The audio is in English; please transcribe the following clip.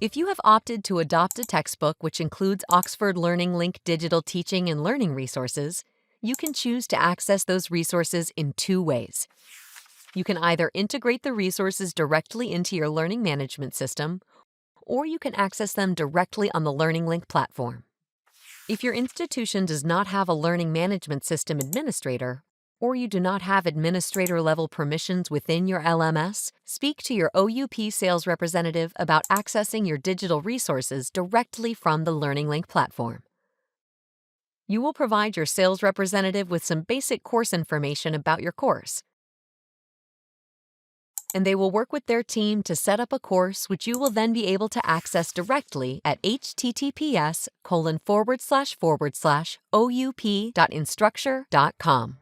If you have opted to adopt a textbook which includes Oxford Learning Link digital teaching and learning resources, you can choose to access those resources in two ways. You can either integrate the resources directly into your learning management system, or you can access them directly on the Learning Link platform. If your institution does not have a learning management system administrator, or you do not have administrator-level permissions within your LMS, speak to your OUP sales representative about accessing your digital resources directly from the Learning Link platform. You will provide your sales representative with some basic course information about your course, and they will work with their team to set up a course which you will then be able to access directly at https://oup.instructure.com.